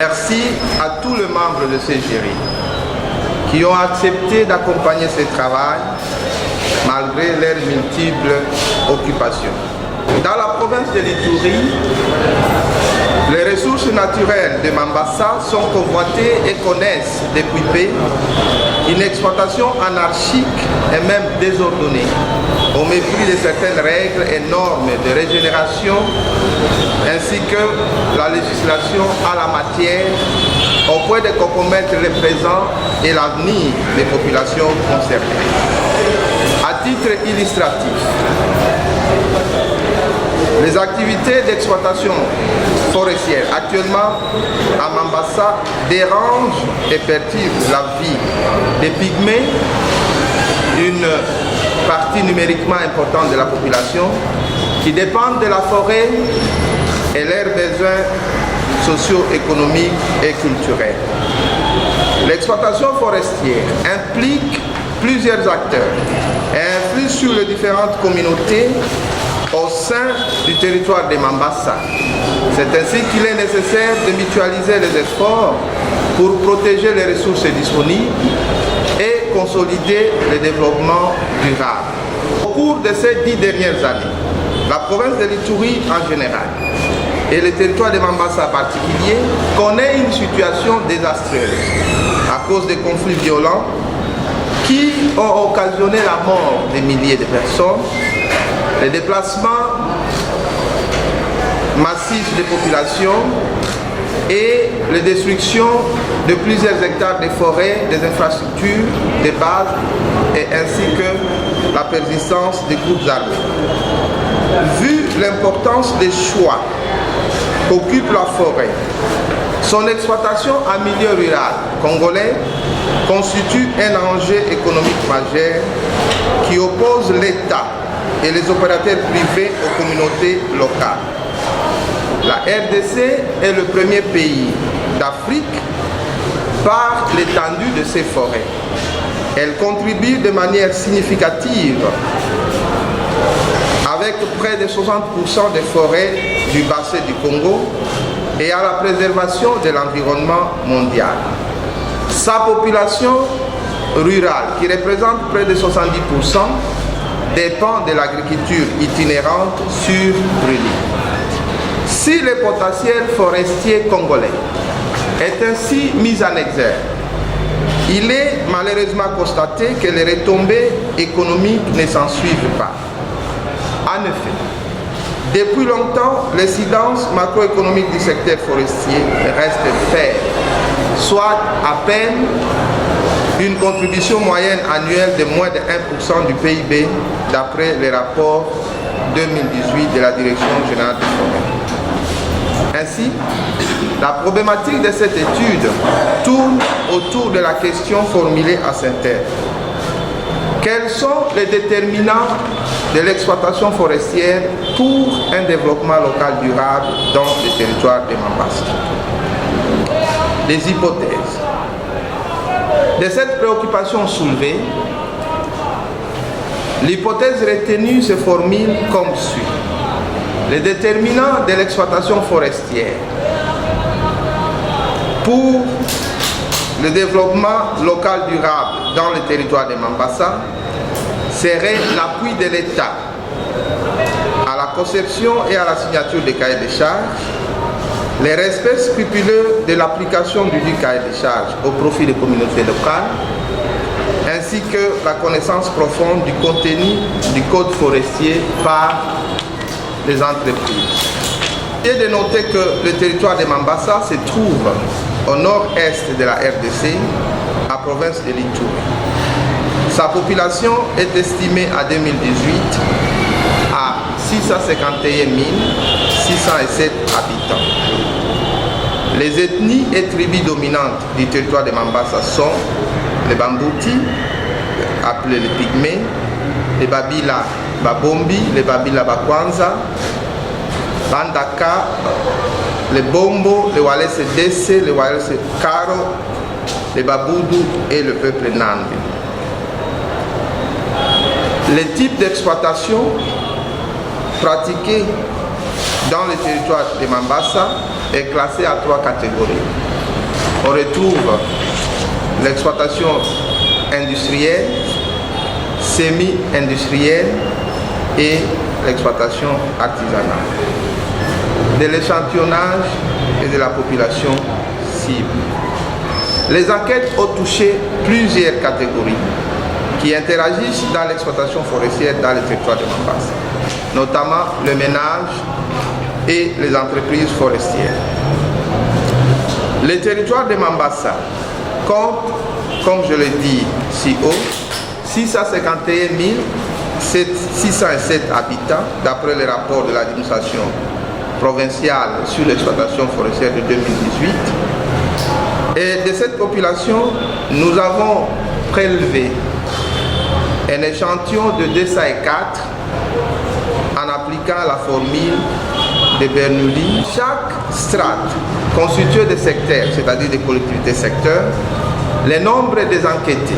Merci à tous les membres de ces jurys qui ont accepté d'accompagner ce travail malgré leurs multiples occupations. Dans la province de l'Ituri, les ressources naturelles de Mambasa sont convoitées et connaissent depuis peu une exploitation anarchique et même désordonnée, au mépris de certaines règles et normes de régénération ainsi que la législation à la matière, au point de compromettre le présent et l'avenir des populations concernées. À titre illustratif, les activités d'exploitation forestière actuellement à Mambasa dérangent et perturbent la vie des pygmées, une partie numériquement importante de la population qui dépendent de la forêt et leurs besoins socio-économiques et culturels. L'exploitation forestière implique plusieurs acteurs et influe sur les différentes communautés au sein du territoire de Mambasa. C'est ainsi qu'il est nécessaire de mutualiser les efforts pour protéger les ressources disponibles et consolider le développement durable. Au cours de ces 10 dernières années, la province de l'Ituri en général et le territoire de Mambasa en particulier connaît une situation désastreuse à cause des conflits violents qui ont occasionné la mort de milliers de personnes, les déplacements massifs de populations et la destruction de plusieurs hectares de forêts, des infrastructures, des bases et ainsi que la persistance des groupes armés. Vu l'importance des choix qu'occupe la forêt, son exploitation en milieu rural congolais constitue un enjeu économique majeur qui oppose l'État et les opérateurs privés aux communautés locales. La RDC est le premier pays d'Afrique par l'étendue de ses forêts. Elle contribue de manière significative avec près de 60% des forêts du bassin du Congo et à la préservation de l'environnement mondial. Sa population rurale, qui représente près de 70%, dépend de l'agriculture itinérante sur brûlis. Si le potentiel forestier congolais est ainsi mis en exergue, il est malheureusement constaté que les retombées économiques ne s'en suivent pas. En effet, depuis longtemps, l'incidence macroéconomique du secteur forestier reste faible, soit à peine une contribution moyenne annuelle de moins de 1% du PIB d'après le rapport 2018 de la Direction générale des forêts. Ainsi, la problématique de cette étude tourne autour de la question formulée à Saint-Terre. Quels sont les déterminants de l'exploitation forestière pour un développement local durable dans le territoire de Mambasa? Les hypothèses. De cette préoccupation soulevée, l'hypothèse retenue se formule comme suit. Les déterminants de l'exploitation forestière pour le développement local durable dans le territoire de Mambasa serait l'appui de l'État à la conception et à la signature des cahiers de charges, le respect scrupuleux de l'application du cahier de charges au profit des communautés locales, ainsi que la connaissance profonde du contenu du code forestier par les entreprises. Il est de noter que le territoire de Mambasa se trouve au nord-est de la RDC, à la province de l'Ituri. Sa population est estimée à 2018 à 651 607 habitants. Les ethnies et tribus dominantes du territoire de Mambasa sont les Bambouti, appelés les Pygmées, les Babila Babombi, les Babila Bakwanza, Bandaka, les Bombo, les Walese Desse, les Walese Karo, les Baboudou et le peuple Nandi. Les types d'exploitation pratiqués dans le territoire de Mambasa est classée à 3 catégories. On retrouve l'exploitation industrielle, semi-industrielle et l'exploitation artisanale. De l'échantillonnage et de la population cible. Les enquêtes ont touché plusieurs catégories qui interagissent dans l'exploitation forestière dans le territoire de Mambasa, notamment le ménage et les entreprises forestières. Le territoire de Mambasa compte, comme je l'ai dit si haut, 651 607 habitants d'après le rapport de l'administration provinciale sur l'exploitation forestière de 2018. Et de cette population, nous avons prélevé un échantillon de 204 en appliquant la formule de Bernoulli. Chaque strate constituée de secteurs, c'est-à-dire des collectivités secteurs, le nombre des enquêtés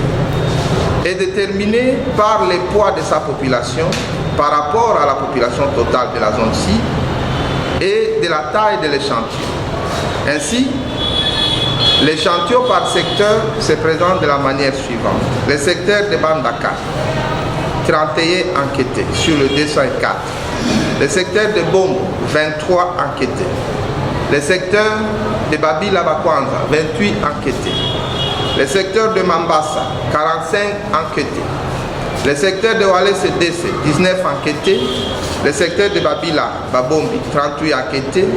est déterminé par le poids de sa population par rapport à la population totale de la zone ci et de la taille de l'échantillon. Ainsi, l'échantillon par secteur se présente de la manière suivante. Le secteur de Bandaka, 31 enquêtés sur le 204. Le secteur de Bombo, 23 enquêtés. Le secteur de Babila Bakwanza, 28 enquêtés. Le secteur de Mambasa, 45 enquêtés. Le secteur de Wale CDC, 19 enquêtés. Le secteur de Babila Babombi, 38 enquêtés.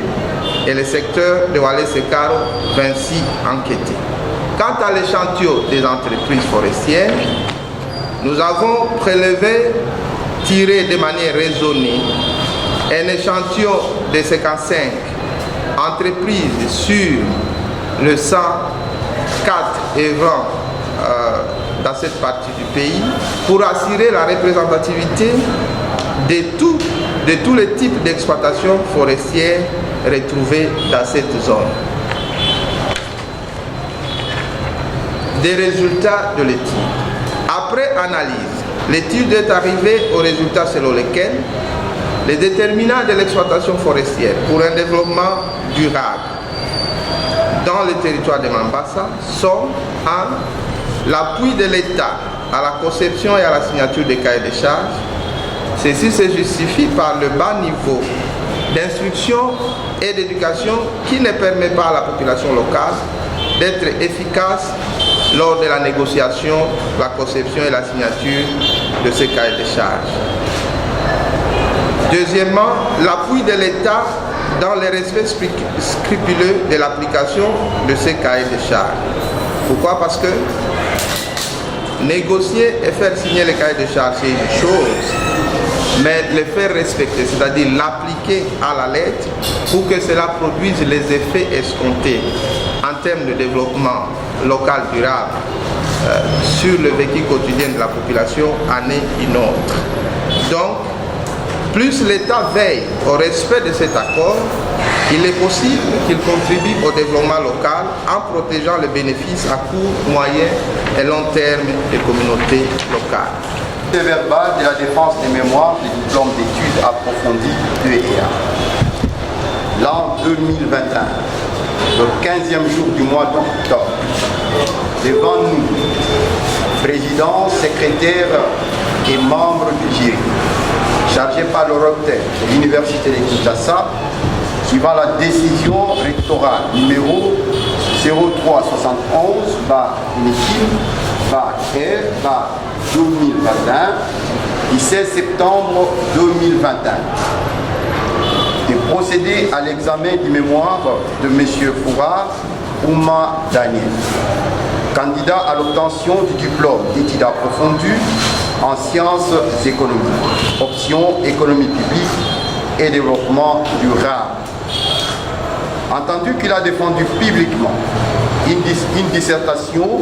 Et le secteur de Wale Sekaro, 26 enquêtés. Quant à l'échantillon des entreprises forestières, nous avons prélevé, tiré de manière raisonnée, un échantillon de 55 entreprises sur le 104 œuvrant dans cette partie du pays pour assurer la représentativité de tous les types d'exploitation forestière retrouvés dans cette zone. Des résultats de l'étude. Après analyse, l'étude est arrivée aux résultats selon lesquels les déterminants de l'exploitation forestière pour un développement durable dans le territoire de Mambasa sont 1. L'appui de l'État à la conception et à la signature des cahiers de charges. Ceci se justifie par le bas niveau d'instruction et d'éducation qui ne permet pas à la population locale d'être efficace lors de la négociation, la conception et la signature de ces cahiers de charges. Deuxièmement, l'appui de l'État dans le respect scrupuleux de l'application de ces cahiers de charges. Pourquoi? Parce que négocier et faire signer les cahiers de charges, c'est une chose, mais le faire respecter, c'est-à-dire l'appliquer à la lettre pour que cela produise les effets escomptés en termes de développement local durable sur le vécu quotidien de la population, en est une autre. Donc, plus l'État veille au respect de cet accord, il est possible qu'il contribue au développement local en protégeant les bénéfices à court, moyen et long terme des communautés locales. Le verbal de la défense des mémoires du diplôme d'études approfondies d'EEA. L'an 2021, le 15e jour du mois d'octobre, devant nous, président, secrétaire et membres du jury, chargé par le recteur de l'Université de Kinshasa, suivant la décision rectorale numéro 0371/2021 du 16 septembre 2021 et procéder à l'examen du mémoire de M. Foura Ouma Daniel, candidat à l'obtention du diplôme d'études approfondies en sciences économiques, option économie publique et développement durable. Entendu qu'il a défendu publiquement une dissertation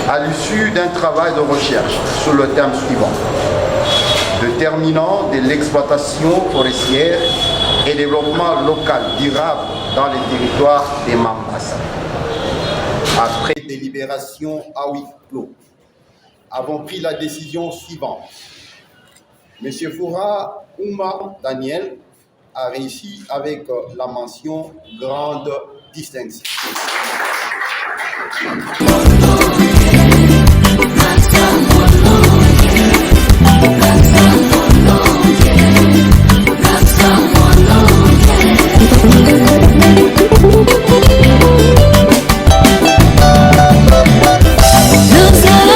à l'issue d'un travail de recherche sur le thème suivant: déterminant de l'exploitation forestière et développement local durable dans les territoires des Mambasa. Après délibération à huis clos, avons pris la décision suivante. M. Foura Ouma Daniel a réussi avec la mention grande distinction.